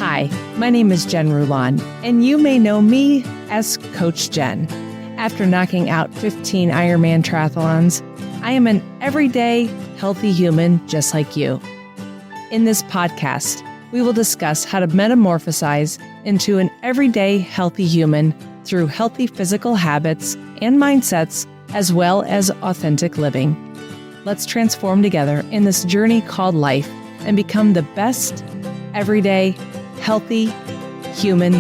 Hi, my name is Jen Rulon, and you may know me as Coach Jen. After knocking out 15 Ironman triathlons, I am an everyday, healthy human just like you. In this podcast, we will discuss how to metamorphosize into an everyday, healthy human through healthy physical habits and mindsets, as well as authentic living. Let's transform together in this journey called life and become the best, everyday, healthy human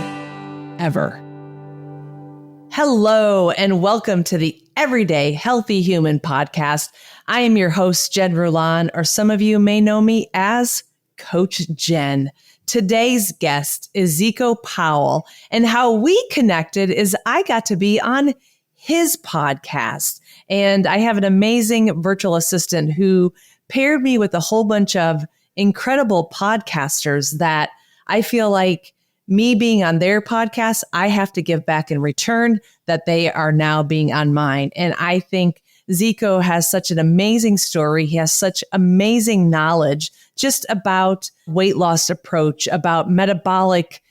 ever. Hello, and welcome to the Everyday Healthy Human podcast. I am your host, Jen Rulon, or some of you may know me as Coach Jen. Today's guest is Zeco Powell, and how we connected is I got to be on his podcast, and I have an amazing virtual assistant who paired me with a whole bunch of incredible podcasters that I feel like me being on their podcast, I have to give back in return that they are now being on mine. And I think Zeco has such an amazing story. He has such amazing knowledge just about weight loss approach, about metabolic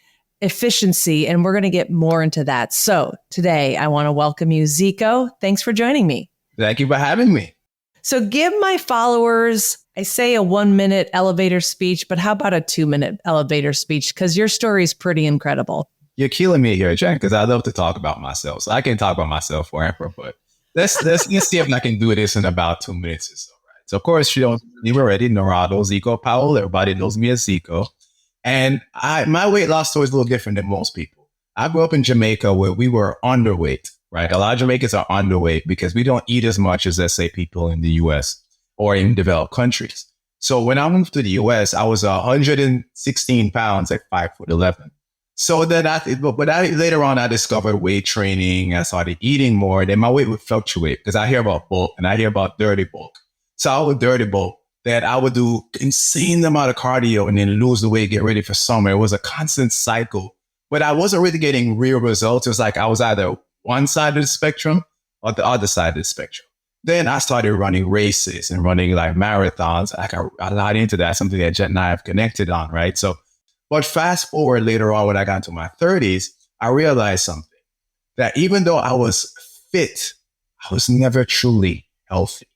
efficiency, and we're going to get more into that. So today I want to welcome you, Zeco. Thanks for joining me. Thank you for having me. So give my followers, I say a 1-minute elevator speech, but how about a 2-minute elevator speech? Because your story is pretty incredible. You're killing me here, Jen, because I love to talk about myself. So I can talk about myself forever, but let's see if I can do this in about 2 minutes or so. Right? So of course, you already know Zeco Powell. Everybody knows me as Zeco. And my weight loss story is a little different than most people. I grew up in Jamaica where we were underweight, right? A lot of Jamaicans are underweight because we don't eat as much as, let's say, people in the US or in developed countries. So when I moved to the US, I was 116 pounds at 5'11". So then later on, I discovered weight training. I started eating more. Then my weight would fluctuate because I hear about bulk and I hear about dirty bulk. So I would dirty bulk that I would do insane amount of cardio and then lose the weight, get ready for summer. It was a constant cycle, but I wasn't really getting real results. It was like I was either one side of the spectrum or the other side of the spectrum. Then I started running races and running like marathons. I got a lot into that, something that Jet and I have connected on, right? So, but fast forward later on when I got into my 30s, I realized something, that even though I was fit, I was never truly healthy.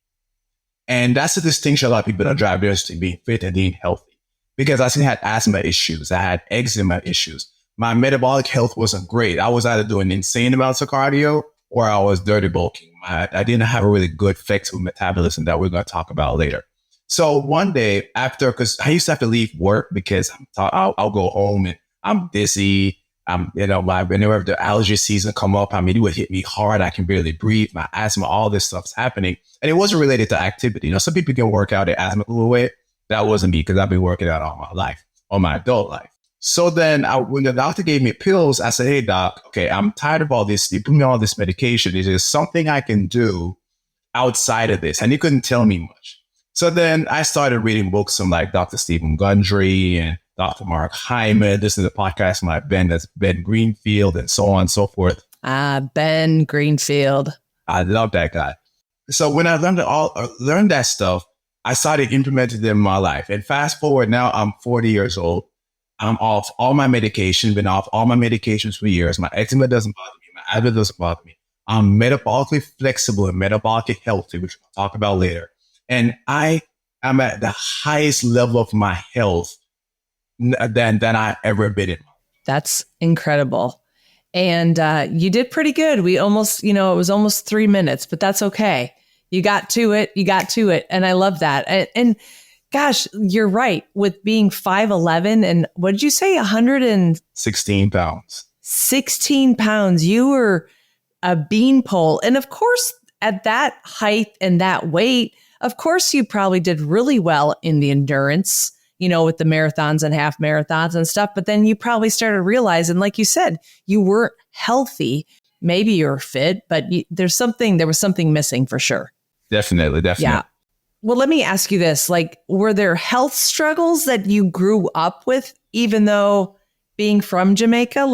And that's the distinction a lot of people don't drive theirs to being fit and being healthy. Because I still had asthma issues. I had eczema issues. My metabolic health wasn't great. I was either doing insane amounts of cardio or I was dirty bulking. I didn't have a really good flexible metabolism that we're going to talk about later. So one day because I used to have to leave work because I'll go home and I'm dizzy. Whenever the allergy season come up, it would hit me hard. I can barely breathe. My asthma, all this stuff's happening. And it wasn't related to activity. Some people can work out their asthma a little way. That wasn't me because I've been working out all my life, all my adult life. So then when the doctor gave me pills, I said, hey, doc, okay, I'm tired of all this. You put me on all this medication. Is there something I can do outside of this? And he couldn't tell me much. So then I started reading books from like Dr. Stephen Gundry and Dr. Mark Hyman. This is a podcast my that's Ben Greenfield and so on and so forth. Ben Greenfield. I love that guy. So when I learned that stuff, I started implementing them in my life. And fast forward now, I'm 40 years old. I'm off all my medication, been off all my medications for years. My eczema doesn't bother me. My asthma doesn't bother me. I'm metabolically flexible and metabolically healthy, which we'll talk about later. And I am at the highest level of my health than I ever been in. That's incredible. And you did pretty good. We almost, it was almost 3 minutes, but that's okay. You got to it. And I love that. And gosh, you're right. With being 5'11" and what did you say? 116 pounds. 16 pounds. You were a beanpole. And of course, at that height and that weight, of course, you probably did really well in the endurance, with the marathons and half marathons and stuff. But then you probably started realizing, like you said, you weren't healthy. Maybe you're fit, but there was something missing for sure. Definitely. Yeah. Well, let me ask you this, were there health struggles that you grew up with, even though being from Jamaica,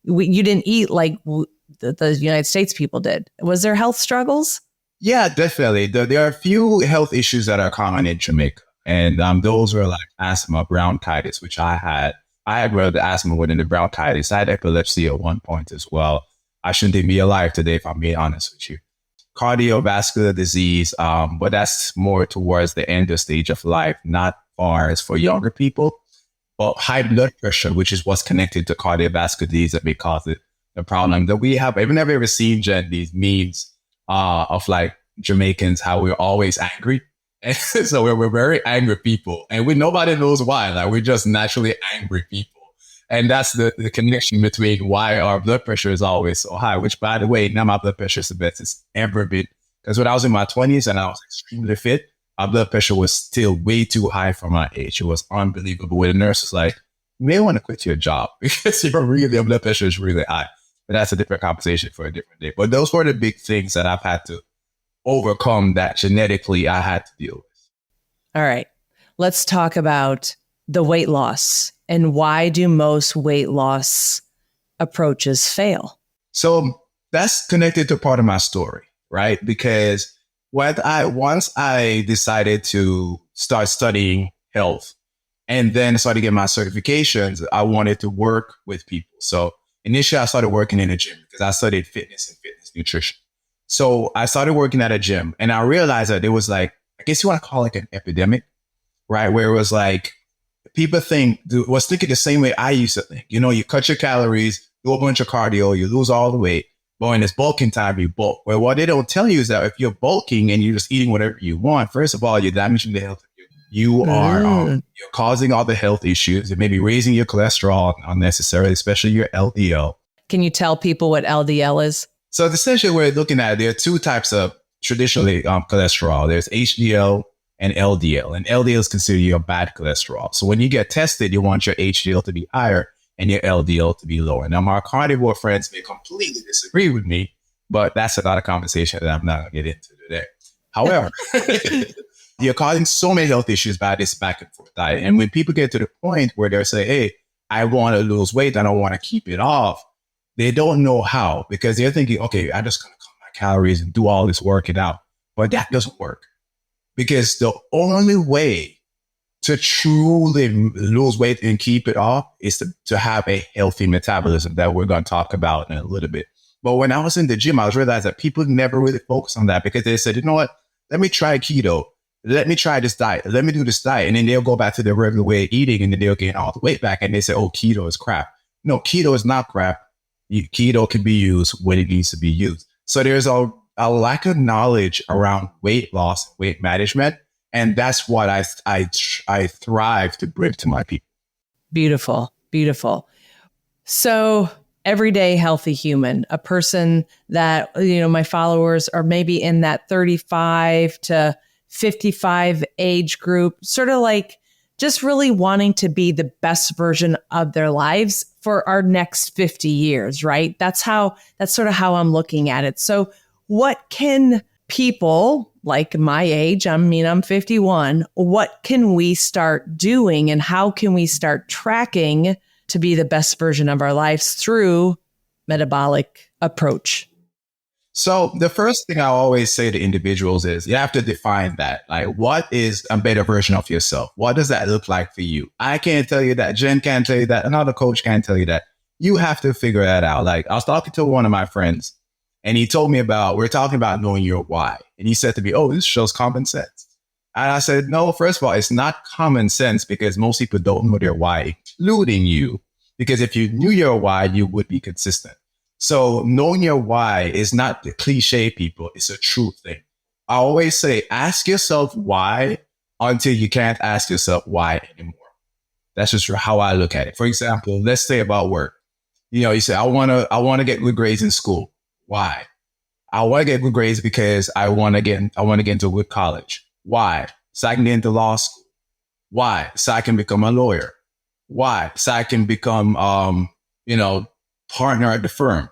you didn't eat like the United States people did? Was there health struggles? Yeah, definitely. There are a few health issues that are common in Jamaica. And those were like asthma, bronchitis, which I had. I had the asthma within the bronchitis. I had epilepsy at one point as well. I shouldn't even be alive today, if I'm being honest with you. Cardiovascular disease, but that's more towards the end of stage of life, not far as for younger people. But high blood pressure, which is what's connected to cardiovascular disease that may cause it, the problem that we have. I've never ever seen, Jen, these memes of like Jamaicans, how we're always angry. And so we're very angry people, and nobody knows why. Like, we're just naturally angry people. And that's the connection between why our blood pressure is always so high, which, by the way, now my blood pressure is the best it's ever been. Because when I was in my 20s and I was extremely fit, my blood pressure was still way too high for my age. It was unbelievable. Where the nurse was like, you may want to quit your job because your blood pressure is really high. But that's a different conversation for a different day. But those were the big things that I've had to overcome that genetically I had to deal with. All right. Let's talk about the weight loss and why do most weight loss approaches fail? So that's connected to part of my story, right? Because once I decided to start studying health and then started getting my certifications, I wanted to work with people. So initially I started working in a gym because I studied fitness and fitness nutrition. So I started working at a gym and I realized that there was like, I guess you want to call it an epidemic, right? Where it was like, people was thinking the same way I used to think. You know, you cut your calories, do a bunch of cardio, you lose all the weight. But when it's bulking time, you bulk. Well, what they don't tell you is that if you're bulking and you're just eating whatever you want, first of all, you're damaging the health of you. You are you're causing all the health issues. It may be raising your cholesterol unnecessarily, especially your LDL. Can you tell people what LDL is? So essentially, we're looking at, there are two types of traditionally cholesterol. There's HDL and LDL. And LDL is considered your bad cholesterol. So when you get tested, you want your HDL to be higher and your LDL to be lower. Now, my carnivore friends may completely disagree with me, but that's a lot of conversation that I'm not going to get into today. However, you're causing so many health issues by this back and forth diet. And when people get to the point where they're saying, hey, I want to lose weight, I don't want to keep it off, they don't know how, because they're thinking, okay, I'm just going to cut my calories and do all this working out. But that doesn't work, because the only way to truly lose weight and keep it off is to have a healthy metabolism that we're going to talk about in a little bit. But when I was in the gym, I realized that people never really focus on that, because they said, you know what, let me try keto. Let me try this diet. Let me do this diet. And then they'll go back to their regular way of eating and then they'll gain all the weight back. And they say, oh, keto is crap. No, keto is not crap. Keto can be used when it needs to be used. So there's a lack of knowledge around weight loss, weight management. And that's what I thrive to bring to my people. Beautiful, beautiful. So everyday healthy human, a person that, you know, my followers are maybe in that 35 to 55 age group, sort of like just really wanting to be the best version of their lives for our next 50 years, right? That's sort of how I'm looking at it. So what can people like my age, I'm 51, what can we start doing and how can we start tracking to be the best version of our lives through metabolic approach? So the first thing I always say to individuals is you have to define that. Like, what is a better version of yourself? What does that look like for you? I can't tell you that. Jen can't tell you that. Another coach can't tell you that. You have to figure that out. Like, I was talking to one of my friends and he told me we're talking about knowing your why. And he said to me, oh, this shows common sense. And I said, no, first of all, it's not common sense, because most people don't know their why, including you. Because if you knew your why, you would be consistent. So knowing your why is not the cliche, people. It's a true thing. I always say, ask yourself why until you can't ask yourself why anymore. That's just how I look at it. For example, let's say about work. You know, you say, I want to get good grades in school. Why? I want to get good grades because I want to get into a good college. Why? So I can get into law school. Why? So I can become a lawyer. Why? So I can become, partner at the firm.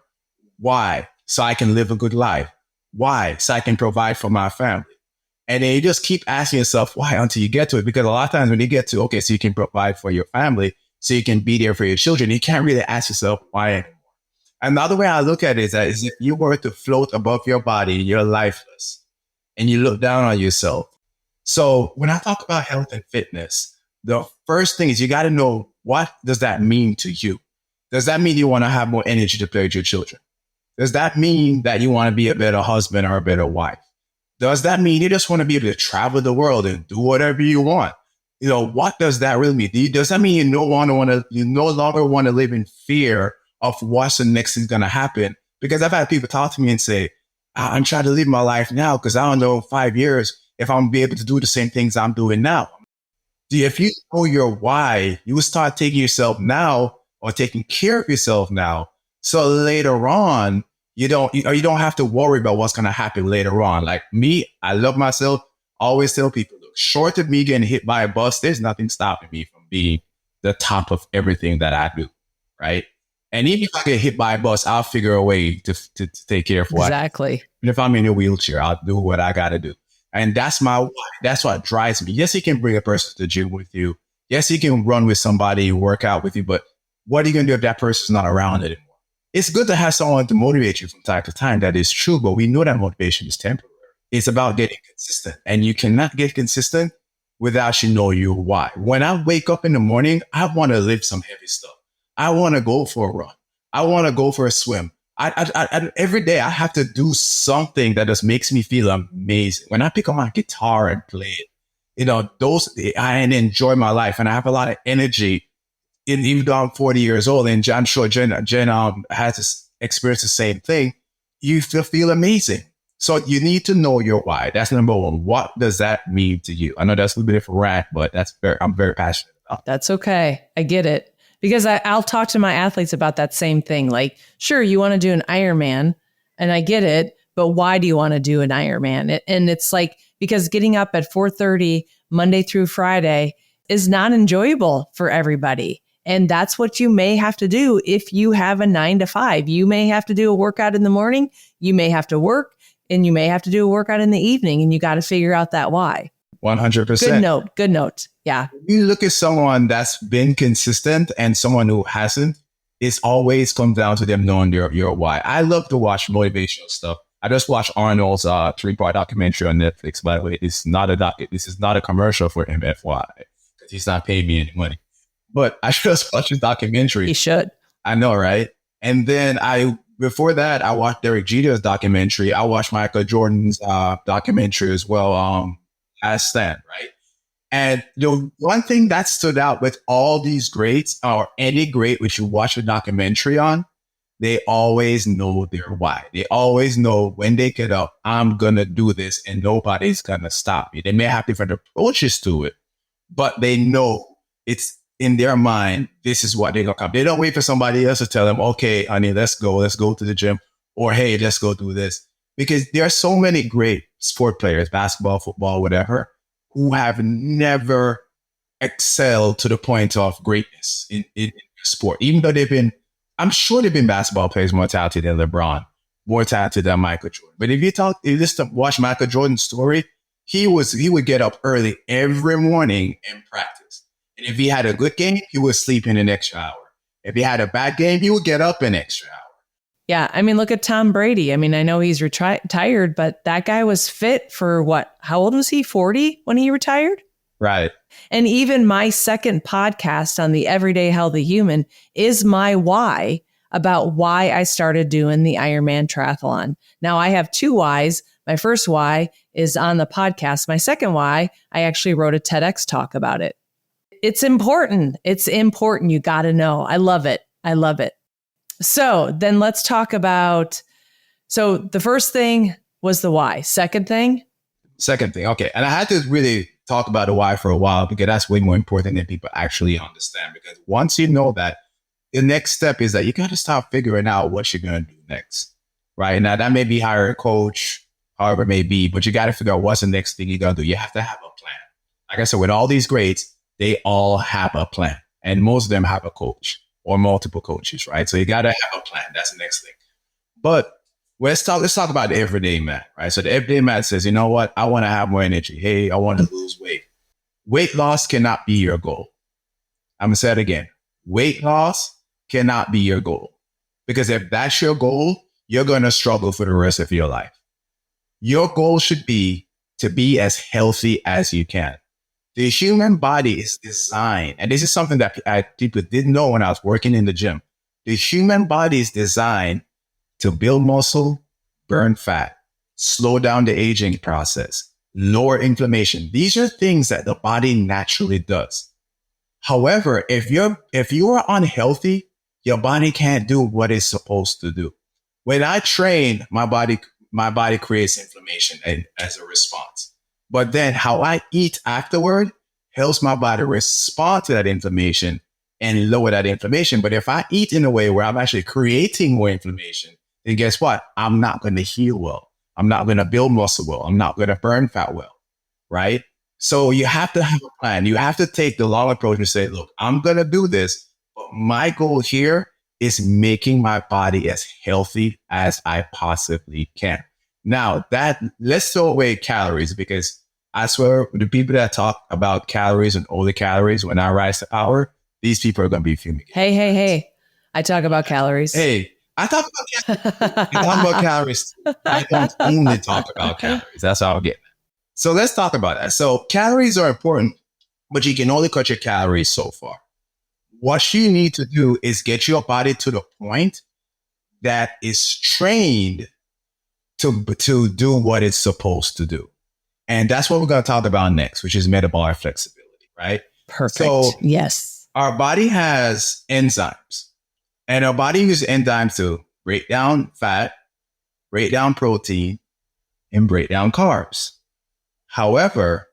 Why? So I can live a good life. Why? So I can provide for my family. And then you just keep asking yourself why until you get to it. Because a lot of times when you get to, okay, so you can provide for your family, so you can be there for your children, you can't really ask yourself why anymore. Another way I look at it is if you were to float above your body, you're lifeless, and you look down on yourself. So when I talk about health and fitness, the first thing is you got to know what does that mean to you? Does that mean you want to have more energy to play with your children? Does that mean that you want to be a better husband or a better wife? Does that mean you just want to be able to travel the world and do whatever you want? What does that really mean? Does that mean you no longer want to live in fear of what's the next thing going to happen? Because I've had people talk to me and say, I'm trying to live my life now because I don't know 5 years if I'm going to be able to do the same things I'm doing now. If you know your why, you will start taking yourself now or taking care of yourself now. So later on, you don't have to worry about what's going to happen later on. Like me, I love myself. I always tell people, look, short of me getting hit by a bus, there's nothing stopping me from being the top of everything that I do. Right. And even if I get hit by a bus, I'll figure a way to take care of what. Exactly. And if I'm in a wheelchair, I'll do what I got to do. And that's my why. That's what drives me. Yes, you can bring a person to the gym with you. Yes, you can run with somebody, work out with you. But what are you going to do if that person's not around anymore? It's good to have someone to motivate you from time to time. That is true. But we know that motivation is temporary. It's about getting consistent. And you cannot get consistent without you know your why. When I wake up in the morning, I want to lift some heavy stuff. I want to go for a run. I want to go for a swim. I every day I have to do something that just makes me feel amazing. When I pick up my guitar and play it, I enjoy my life and I have a lot of energy. Even though I'm 40 years old, and I'm sure Jen has experienced the same thing, you feel amazing. So you need to know your why. That's number one. What does that mean to you? I know that's a little bit of a rant, but I'm very passionate about. That's okay. I get it. Because I'll talk to my athletes about that same thing. Like, sure, you want to do an Ironman, and I get it, but why do you want to do an Ironman? And it's like, because getting up at 4:30 Monday through Friday is not enjoyable for everybody. And that's what you may have to do if you have a 9 to 5. You may have to do a workout in the morning, you may have to work, and you may have to do a workout in the evening, and you got to figure out that why. 100%. Good note. Yeah. You look at someone that's been consistent and someone who hasn't, it always comes down to them knowing your why. I love to watch motivational stuff. I just watched Arnold's 3-part documentary on Netflix. By the way, this is not a commercial for MFY because he's not paying me any money. But I just watched his documentary. He should. I know, right? And then before that, I watched Derek Jeter's documentary. I watched Michael Jordan's documentary as well. As Stan, right? And the one thing that stood out with all these greats, or any great which you watch a documentary on, they always know their why. They always know when they get up, I'm going to do this and nobody's going to stop me. They may have different approaches to it, but they know it's in their mind, this is what they're going to come. They don't wait for somebody else to tell them, okay, honey, let's go to the gym, or hey, let's go do this. Because there are so many great sport players, basketball, football, whatever, who have never excelled to the point of greatness in sport. Even though I'm sure they've been basketball players more talented than LeBron, more talented than Michael Jordan. But if you listen, watch Michael Jordan's story, he would get up early every morning and practice. And if he had a good game, he would sleep in an extra hour. If he had a bad game, he would get up an extra hour. Yeah. I mean, look at Tom Brady. I mean, I know he's retired, but that guy was fit for what? How old was he? 40 when he retired? Right. And even my second podcast on the Everyday Healthy Human is my why, about why I started doing the Ironman triathlon. Now I have 2 whys. My first why is on the podcast. My second why, I actually wrote a TEDx talk about it. It's important. It's important. You got to know. I love it. So then let's talk about, so the first thing was the why. Second thing. Okay. And I had to really talk about the why for a while because that's way more important than people actually understand. Because once you know that, the next step is that you got to start figuring out what you're going to do next. Right. Now that may be hire a coach, however it may be, but you got to figure out what's the next thing you're going to do. You have to have a plan. Like I said, with all these grades, they all have a plan, and most of them have a coach or multiple coaches, right? So you got to have a plan. That's the next thing. But let's talk about the everyday man, right? So the everyday man says, you know what? I want to have more energy. Hey, I want to lose weight. Weight loss cannot be your goal. I'm going to say it again. Weight loss cannot be your goal, because if that's your goal, you're going to struggle for the rest of your life. Your goal should be to be as healthy as you can. The human body is designed, and this is something that people didn't know when I was working in the gym. The human body is designed to build muscle, burn fat, slow down the aging process, lower inflammation. These are things that the body naturally does. However, if you are unhealthy, your body can't do what it's supposed to do. When I train, my body creates inflammation as a response. But then how I eat afterward helps my body respond to that inflammation and lower that inflammation. But if I eat in a way where I'm actually creating more inflammation, then guess what? I'm not going to heal well. I'm not going to build muscle well. I'm not going to burn fat well, right? So you have to have a plan. You have to take the long approach and say, look, I'm going to do this, but my goal here is making my body as healthy as I possibly can. Now let's throw away calories, because I swear the people that talk about calories and only calories when I rise to power, these people are going to be fuming. Hey. I talk about calories. Hey, I talk about calories. I don't only talk about calories. That's how I get. So let's talk about that. So calories are important, but you can only cut your calories so far. What you need to do is get your body to the point that is trained to do what it's supposed to do. And that's what we're going to talk about next, which is metabolic flexibility, right? Perfect. So yes. Our body has enzymes, and our body uses enzymes to break down fat, break down protein, and break down carbs. However,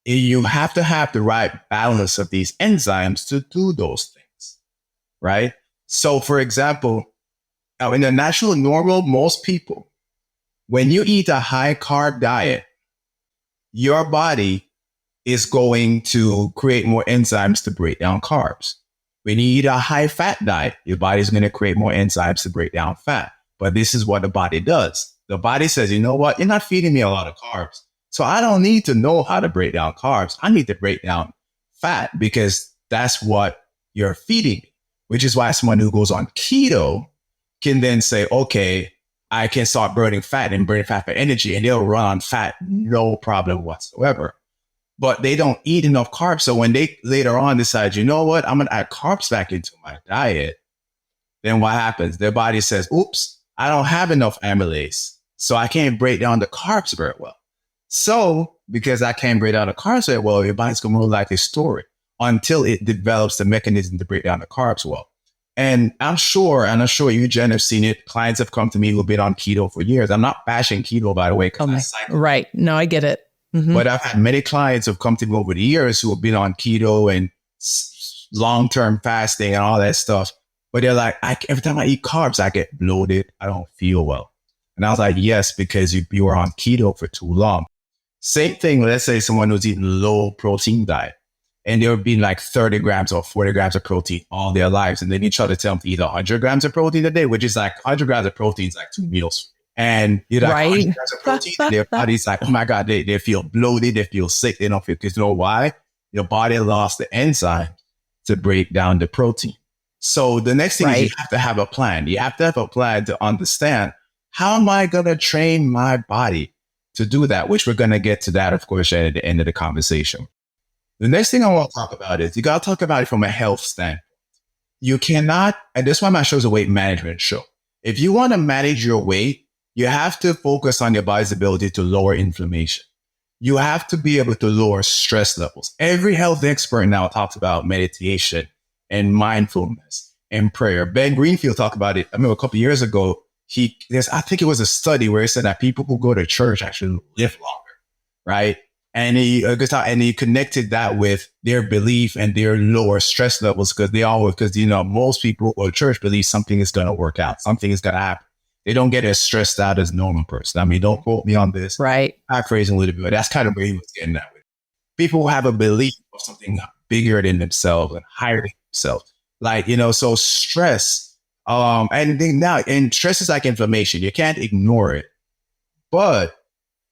you have to have the right balance of these enzymes to do those things, right? So, for example, in the natural normal, most people, when you eat a high carb diet, your body is going to create more enzymes to break down carbs. When you eat a high fat diet, your body is going to create more enzymes to break down fat. But this is what the body does. The body says, you know what? You're not feeding me a lot of carbs. So I don't need to know how to break down carbs. I need to break down fat, because that's what you're feeding me, which is why someone who goes on keto can then say, okay, I can start burning fat and burning fat for energy, and they'll run on fat, no problem whatsoever. But they don't eat enough carbs. So when they later on decide, you know what, I'm going to add carbs back into my diet, then what happens? Their body says, oops, I don't have enough amylase, so I can't break down the carbs very well. So because I can't break down the carbs very well, your body's going to more likely store it until it develops the mechanism to break down the carbs well. And I'm sure you, Jen, have seen it. Clients have come to me who've been on keto for years. I'm not bashing keto, by the way. Right. No, I get it. Mm-hmm. But I've had many clients who've come to me over the years who have been on keto and long-term fasting and all that stuff. But they're like, every time I eat carbs, I get bloated. I don't feel well. And I was like, yes, because you were on keto for too long. Same thing, let's say someone who's eating low protein diet, and they're being like 30 grams or 40 grams of protein all their lives. And then you try to tell them to eat 100 grams of protein a day, which is like 100 grams of protein is like 2 meals. And you're like, 100 grams of protein, and their body's like, oh my God, they feel bloated, they feel sick, they don't feel, because you know why? Your body lost the enzyme to break down the protein. So the next thing is you have to have a plan. You have to have a plan to understand, how am I going to train my body to do that? Which we're going to get to that, of course, at the end of the conversation. The next thing I want to talk about is you got to talk about it from a health standpoint. You cannot, and this is why my show is a weight management show. If you want to manage your weight, you have to focus on your body's ability to lower inflammation. You have to be able to lower stress levels. Every health expert now talks about meditation and mindfulness and prayer. Ben Greenfield talked about it. I remember a couple of years ago, I think it was a study where he said that people who go to church actually live longer, right? And he connected that with their belief and their lower stress levels, because most people who go to church believe something is going to work out, something is going to happen. They don't get as stressed out as a normal person. I mean, don't quote me on this. Right. I'm phrasing a little bit, but that's kind of where he was getting at with. People who have a belief of something bigger than themselves and higher than themselves. Like, so stress, and stress is like inflammation. You can't ignore it, but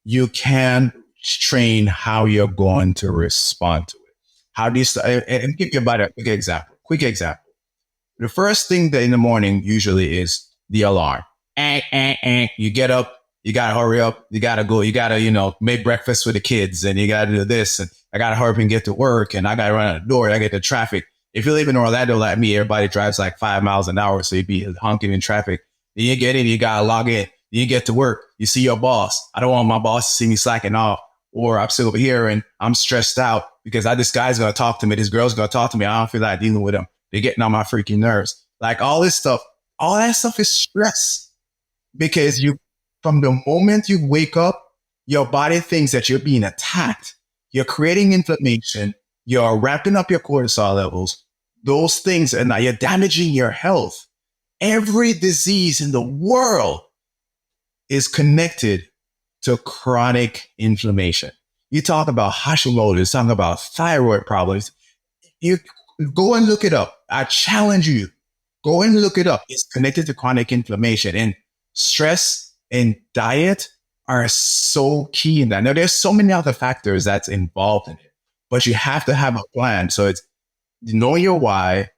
you can train how you're going to respond to it. How do you start? And give you about a quick example. The first thing that in the morning usually is the alarm. You get up, you got to hurry up, you got to go, you got to, make breakfast for the kids, and you got to do this. And I got to hurry up and get to work and I got to run out the door. I get the traffic. If you live in Orlando like me, everybody drives like 5 miles an hour. So you'd be honking in traffic. Then you get in, you got to log in. Then you get to work. You see your boss. I don't want my boss to see me slacking off. Or I'm still over here and I'm stressed out because this guy's going to talk to me. This girl's going to talk to me. I don't feel like dealing with them. They're getting on my freaking nerves. Like all this stuff, all that stuff is stress because from the moment you wake up, your body thinks that you're being attacked. You're creating inflammation. You're ramping up your cortisol levels. Those things, and now you're damaging your health. Every disease in the world is connected to chronic inflammation. You talk about Hashimoto's, talking about thyroid problems. You go and look it up. I challenge you. Go and look it up. It's connected to chronic inflammation, and stress and diet are so key in that. Now, there's so many other factors that's involved in it, but you have to have a plan. So it's know your why,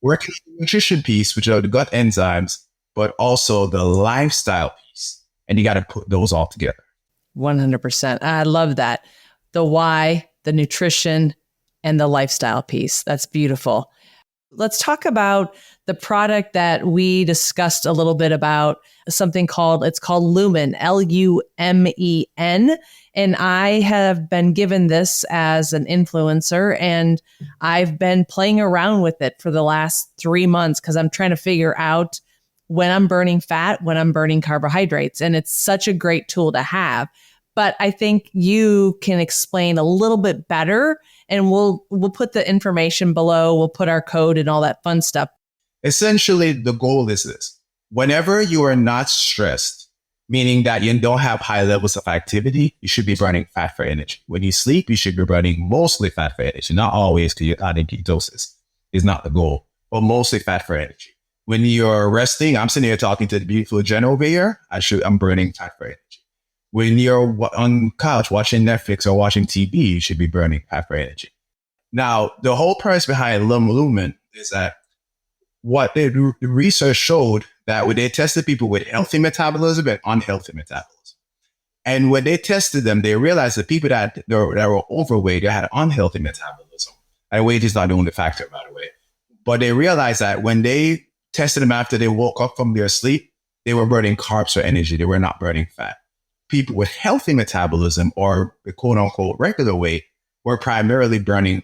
working on the nutrition piece, which are the gut enzymes, but also the lifestyle piece. And you got to put those all together. 100%. I love that. The why, the nutrition, and the lifestyle piece. That's beautiful. Let's talk about the product that we discussed a little bit about, something called Lumen, Lumen. And I have been given this as an influencer, and I've been playing around with it for the last 3 months because I'm trying to figure out when I'm burning fat, when I'm burning carbohydrates. And it's such a great tool to have. But I think you can explain a little bit better, and we'll put the information below. We'll put our code and all that fun stuff. Essentially, the goal is this. Whenever you are not stressed, meaning that you don't have high levels of activity, you should be burning fat for energy. When you sleep, you should be burning mostly fat for energy. Not always, because you're not in ketosis. Is not the goal, but mostly fat for energy. When you're resting, I'm sitting here talking to the beautiful Jen over here. I'm burning fat for energy. When you're on the couch watching Netflix or watching TV, you should be burning fat for energy. Now, the whole premise behind Lumen is that what the research showed that when they tested people with healthy metabolism and unhealthy metabolism, and when they tested them, they realized that people that were overweight, they had unhealthy metabolism. And weight is not the only factor, by the way. But they realized that when they tested them after they woke up from their sleep, they were burning carbs for energy. They were not burning fat. People with healthy metabolism or the quote unquote regular weight were primarily burning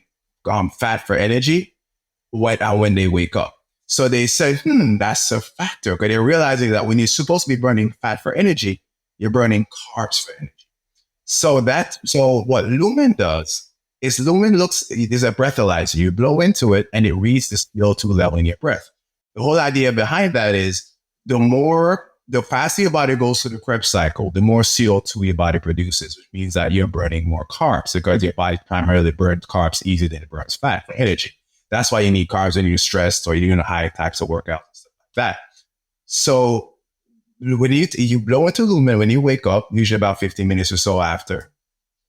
fat for energy when they wake up. So they said, that's a factor. Because they're realizing that when you're supposed to be burning fat for energy, you're burning carbs for energy. So what Lumen does is there's a breathalyzer. You blow into it and it reads the CO2 level in your breath. The whole idea behind that is the faster your body goes through the Krebs cycle, the more CO2 your body produces, which means that you're burning more carbs because your body primarily burns carbs easier than it burns fat for energy. That's why you need carbs when you're stressed or you're doing high types of workouts and stuff like that. So when you blow into Lumen, when you wake up, usually about 15 minutes or so after,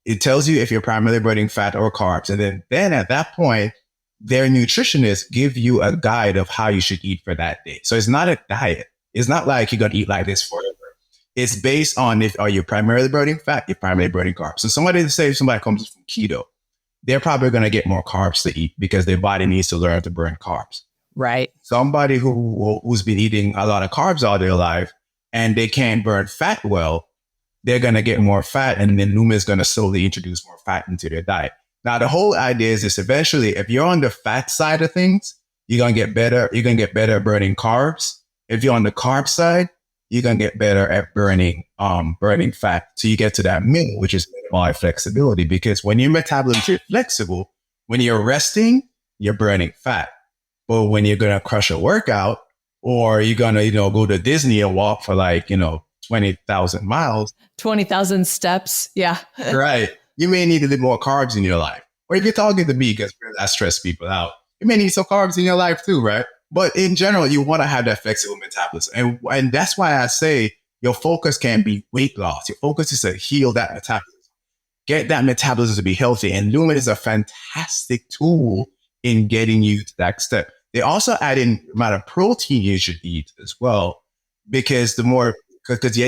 it tells you if you're primarily burning fat or carbs. And then at that point, their nutritionists give you a guide of how you should eat for that day. So it's not a diet. It's not like you're going to eat like this forever. It's based on are you primarily burning fat, you're primarily burning carbs. So somebody comes from keto, they're probably going to get more carbs to eat because their body needs to learn to burn carbs. Right. Somebody who's been eating a lot of carbs all their life and they can't burn fat well, they're going to get more fat, and then Lumen is going to slowly introduce more fat into their diet. Now, the whole idea is this: eventually, if you're on the fat side of things, you're going to get better. You're going to get better at burning carbs. If you're on the carb side, you're going to get better at burning fat. So you get to that middle, which is metabolic flexibility. Because when your metabolism is flexible, when you're resting, you're burning fat. But when you're going to crush a workout, or you're going to, go to Disney and walk for 20,000 miles. 20,000 steps. Yeah. Right. You may need a little more carbs in your life. Or if you're talking to me, because I stress people out, you may need some carbs in your life too, right? But in general, you want to have that flexible metabolism. And that's why I say your focus can't be weight loss. Your focus is to heal that metabolism. Get that metabolism to be healthy. And Lumen is a fantastic tool in getting you to that step. They also add in the amount of protein you should eat as well. Because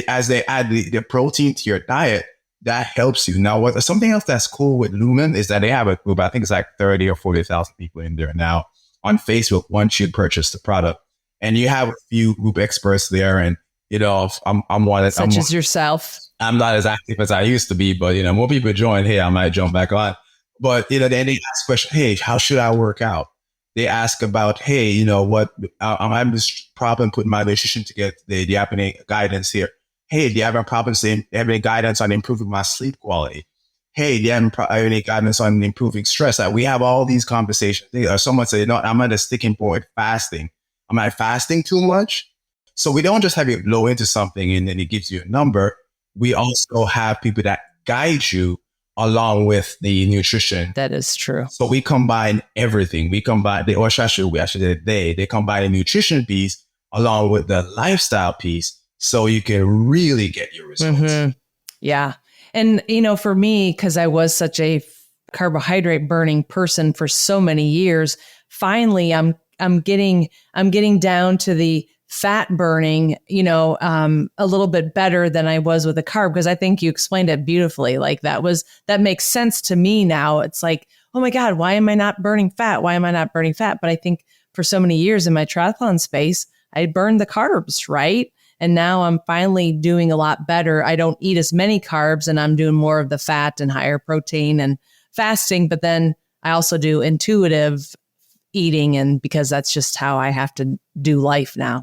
as they add the protein to your diet, that helps you. Now, what something else that's cool with Lumen is that they have a group. I think it's like 30 or 40,000 people in there now on Facebook once you purchase the product. And you have a few group experts there. And, I'm one that such as yourself. I'm not as active as I used to be, but, more people join. Hey, I might jump back on. But, then they ask questions. Hey, how should I work out? They ask about, hey, what I'm having this problem putting my nutrition together. Do you have any guidance here? Hey, do you have a problem saying, have any guidance on improving my sleep quality? Hey, do you have any guidance on improving stress? Like, we have all these conversations. Or someone say, I'm at a sticking point, fasting. Am I fasting too much? So we don't just have you blow into something and then it gives you a number. We also have people that guide you along with the nutrition. That is true. So we combine everything. We combine they combine the nutrition piece along with the lifestyle piece so you can really get your results. Mm-hmm. Yeah. And, for me, because I was such a carbohydrate burning person for so many years, finally I'm getting down to the fat burning, a little bit better than I was with the carb, because I think you explained it beautifully. Like that makes sense to me now. It's like, oh my God, why am I not burning fat? Why am I not burning fat? But I think for so many years in my triathlon space, I burned the carbs, right? And now I'm finally doing a lot better. I don't eat as many carbs and I'm doing more of the fat and higher protein and fasting. But then I also do intuitive eating, and because that's just how I have to do life now.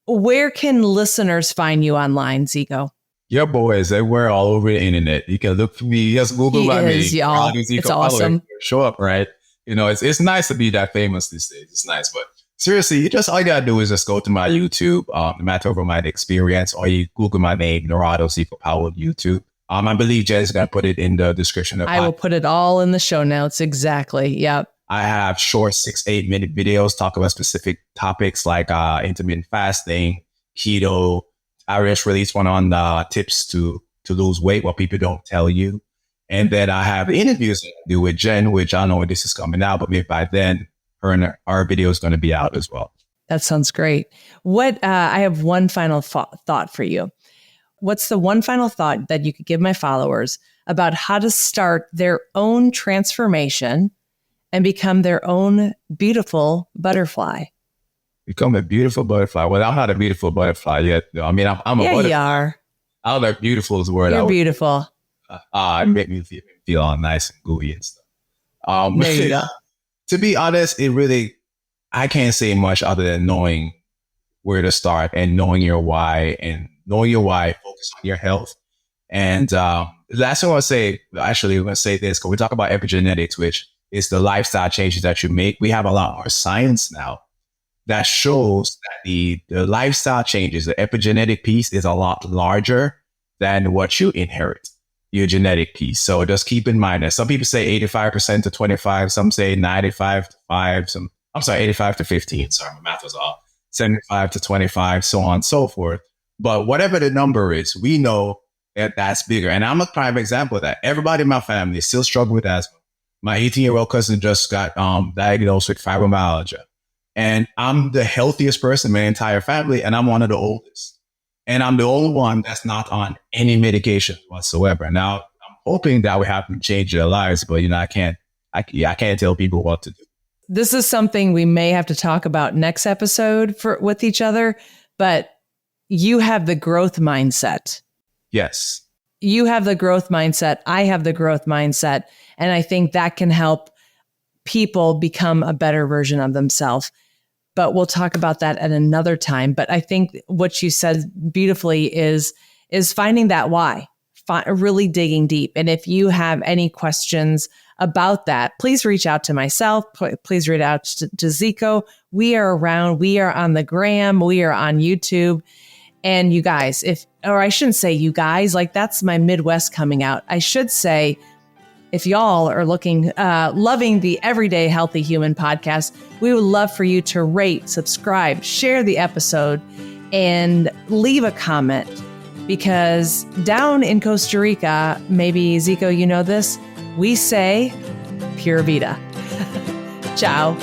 Where can listeners find you online, Zeco? Your boys, they were all over the internet. You can look for me. Just Google my name. Y'all. It's awesome. Show up, right? It's nice to be that famous these days. It's nice, but seriously, all you gotta do is just go to my YouTube, the Matter Over Mind Experience, or you Google my name, Zeco Powell, YouTube. I believe Jen's gonna put it in the description. I will put it all in the show notes. Exactly. Yep. I have short 6-8 minute videos talk about specific topics like intermittent fasting, keto. I just released one on tips to lose weight, what people don't tell you. And then I have interviews to do with Jen, which I don't know when this is coming out, but maybe by then our video is going to be out as well. That sounds great. I have one final thought for you. What's the one final thought that you could give my followers about how to start their own transformation and become their own beautiful butterfly? Become a beautiful butterfly. Well, I'm not a beautiful butterfly yet. I'm a butterfly. You are. I don't know if beautiful is the word. You're beautiful. It made me feel all nice and gooey and stuff. There you go. To be honest, I can't say much other than knowing where to start and knowing your why. And knowing your why, focus on your health. And last thing I want to say, actually, I'm going to say this, because we talk about epigenetics, which is the lifestyle changes that you make. We have a lot more science now that shows that the lifestyle changes, the epigenetic piece is a lot larger than what you inherit, your genetic piece. So just keep in mind that some people say 85% to 25, some say 95 to 5, 85 to 15. Sorry, my math was off. 75 to 25, so on and so forth. But whatever the number is, we know that that's bigger. And I'm a prime example of that. Everybody in my family still struggle with asthma. My 18-year-old cousin just got diagnosed with fibromyalgia. And I'm the healthiest person in my entire family, and I'm one of the oldest. And I'm the only one that's not on any medication whatsoever. Now, I'm hoping that we have to change their lives, but I can't tell people what to do. This is something we may have to talk about next episode with each other, but you have the growth mindset. Yes. You have the growth mindset. I have the growth mindset. And I think that can help people become a better version of themselves. But we'll talk about that at another time. But I think what you said beautifully is finding that why, really digging deep. And if you have any questions about that, please reach out to myself. Please reach out to Zeco. We are around. We are on the gram. We are on YouTube. And you guys, or I shouldn't say you guys, like that's my Midwest coming out. I should say, if y'all are loving the Everyday Healthy Human podcast, we would love for you to rate, subscribe, share the episode, and leave a comment. Because down in Costa Rica, maybe Zeco, you know this, we say Pura Vida. Ciao.